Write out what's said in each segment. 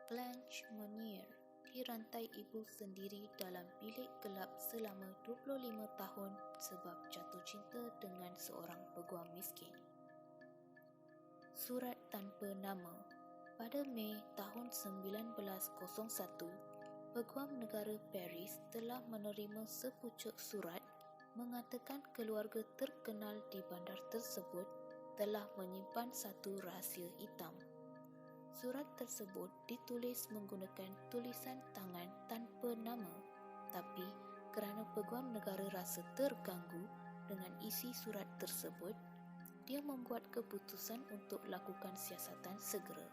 Blanche Monnier dirantai ibu sendiri dalam bilik gelap selama 25 tahun sebab jatuh cinta dengan seorang peguam miskin. Surat tanpa nama. Pada Mei tahun 1901, Peguam Negara Paris telah menerima sepucuk surat mengatakan keluarga terkenal di bandar tersebut telah menyimpan satu rahsia hitam. Surat tersebut ditulis menggunakan tulisan tangan tanpa nama, tapi kerana Peguam Negara rasa terganggu dengan isi surat tersebut, dia membuat keputusan untuk lakukan siasatan segera.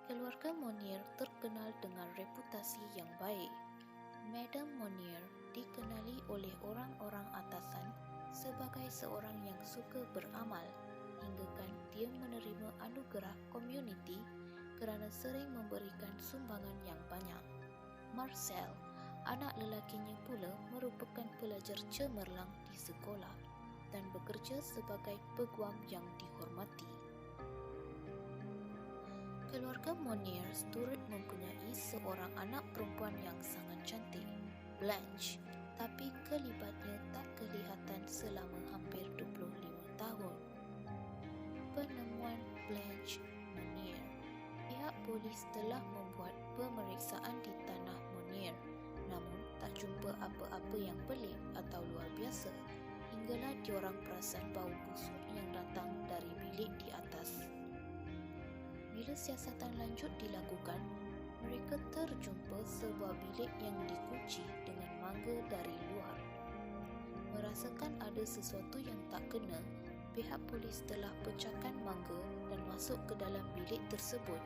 Keluarga Monnier terkenal dengan reputasi yang baik. Madame Monnier dikenali oleh orang-orang atasan sebagai seorang yang suka beramal, hinggakan dia menerima anugerah komuniti kerana sering memberikan sumbangan yang banyak. Marcel, anak lelakinya pula merupakan pelajar cemerlang di sekolah dan bekerja sebagai peguam yang dihormati. Keluarga Monnier turut mempunyai seorang anak perempuan yang sangat cantik, Blanche, tapi kelibatnya tak kelihatan selama hampir 25 tahun. Penemuan Blanche Monnier. Pihak polis telah membuat pemeriksaan di tanah Monnier, namun tak jumpa apa-apa yang pelik atau luar biasa, hinggalah diorang perasan bau busuk yang datang dari bilik di atas. Bila siasatan lanjut dilakukan, mereka terjumpa sebuah bilik yang dikunci dengan mangga dari luar. Merasakan ada sesuatu yang tak kena, pihak polis telah pecahkan mangga dan masuk ke dalam bilik tersebut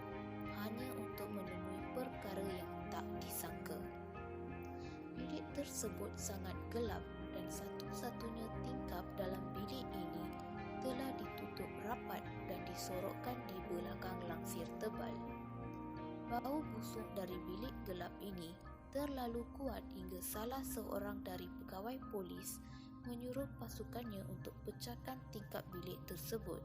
hanya untuk menemui perkara yang tak disangka. Bilik tersebut sangat gelap dan satu-satunya tingkap dalam bilik ini telah ditutup rapat dan disorokkan di belakang langsir tebal. Bau busuk dari bilik gelap ini terlalu kuat hingga salah seorang dari pegawai polis menyuruh pasukannya untuk pecahkan tingkap bilik tersebut.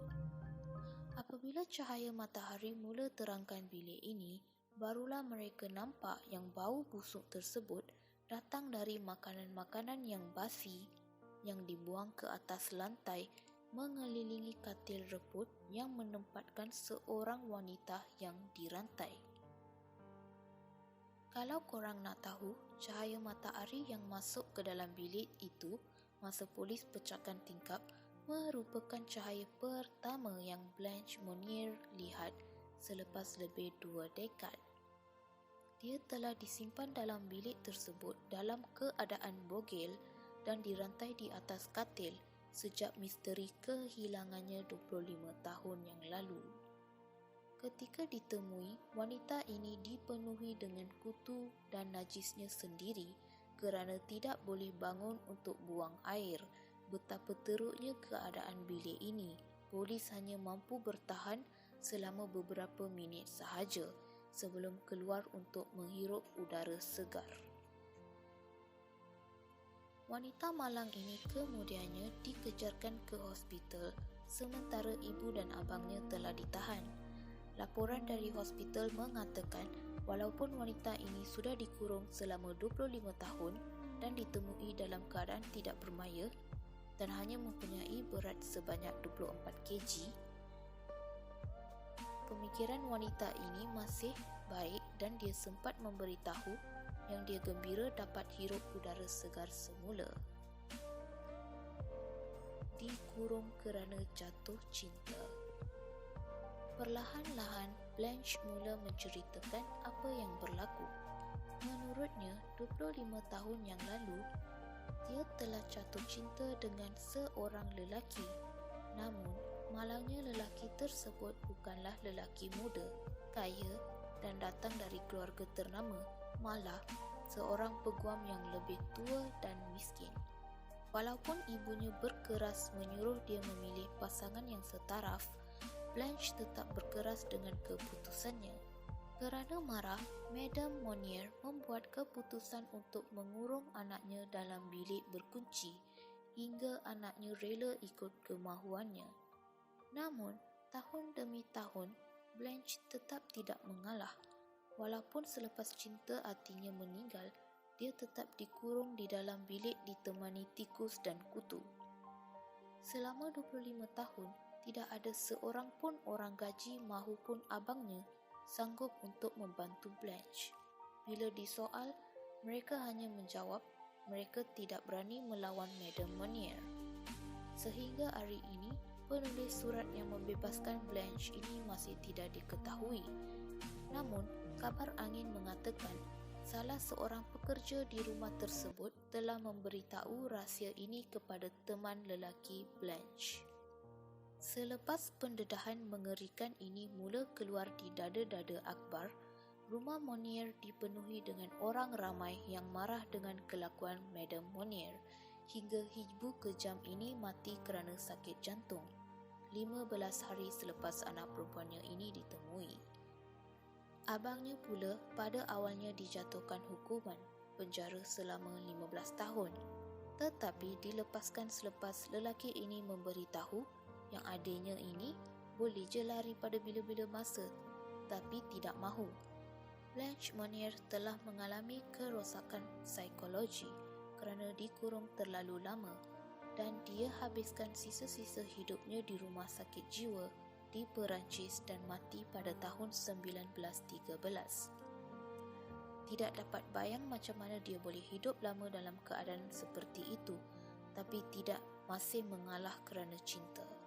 Apabila cahaya matahari mula terangkan bilik ini, barulah mereka nampak yang bau busuk tersebut datang dari makanan-makanan yang basi yang dibuang ke atas lantai mengelilingi katil rebut yang menempatkan seorang wanita yang dirantai. Kalau korang nak tahu, cahaya matahari yang masuk ke dalam bilik itu masa polis pecahkan tingkap merupakan cahaya pertama yang Blanche Monnier lihat selepas lebih 2 dekad. Dia telah disimpan dalam bilik tersebut dalam keadaan bogel dan dirantai di atas katil sejak misteri kehilangannya 25 tahun yang lalu. Ketika ditemui, wanita ini dipenuhi dengan kutu dan najisnya sendiri kerana tidak boleh bangun untuk buang air. Betapa teruknya keadaan bilik ini, polis hanya mampu bertahan selama beberapa minit sahaja sebelum keluar untuk menghirup udara segar. Wanita malang ini kemudiannya dikejarkan ke hospital sementara ibu dan abangnya telah ditahan. Laporan dari hospital mengatakan walaupun wanita ini sudah dikurung selama 25 tahun dan ditemui dalam keadaan tidak bermaya dan hanya mempunyai berat sebanyak 24 kg, pemikiran wanita ini masih baik dan dia sempat memberitahu yang dia gembira dapat hirup udara segar semula. Dikurung kerana jatuh cinta. Perlahan-lahan, Blanche mula menceritakan apa yang berlaku. Menurutnya, 25 tahun yang lalu, dia telah jatuh cinta dengan seorang lelaki. Namun, malangnya lelaki tersebut bukanlah lelaki muda, kaya dan datang dari keluarga ternama, malah seorang peguam yang lebih tua dan miskin. Walaupun ibunya berkeras menyuruh dia memilih pasangan yang setaraf, Blanche tetap berkeras dengan keputusannya. Kerana marah, Madame Monnier membuat keputusan untuk mengurung anaknya dalam bilik berkunci hingga anaknya rela ikut kemahuannya. Namun, tahun demi tahun, Blanche tetap tidak mengalah. Walaupun selepas cinta artinya meninggal, dia tetap dikurung di dalam bilik ditemani tikus dan kutu. Selama 25 tahun, tidak ada seorang pun orang gaji mahupun abangnya sanggup untuk membantu Blanche. Bila disoal, mereka hanya menjawab mereka tidak berani melawan Madame Monier. Sehingga hari ini, penulis surat yang membebaskan Blanche ini masih tidak diketahui. Namun, kabar angin mengatakan salah seorang pekerja di rumah tersebut telah memberitahu rahsia ini kepada teman lelaki Blanche. Selepas pendedahan mengerikan ini mula keluar di dada-dada Akbar, rumah Monier dipenuhi dengan orang ramai yang marah dengan kelakuan Madame Monier, hingga ibu kejam ini mati kerana sakit jantung 15 hari selepas anak perempuannya ini ditemui. Abangnya pula pada awalnya dijatuhkan hukuman penjara selama 15 tahun, tetapi dilepaskan selepas lelaki ini memberitahu yang adiknya ini boleh je lari pada bila-bila masa, tapi tidak mahu. Blanche Monier telah mengalami kerosakan psikologi kerana dikurung terlalu lama dan dia habiskan sisa-sisa hidupnya di rumah sakit jiwa di Perancis dan mati pada tahun 1913. Tidak dapat bayang macam mana dia boleh hidup lama dalam keadaan seperti itu, tapi tidak masih mengalah kerana cinta.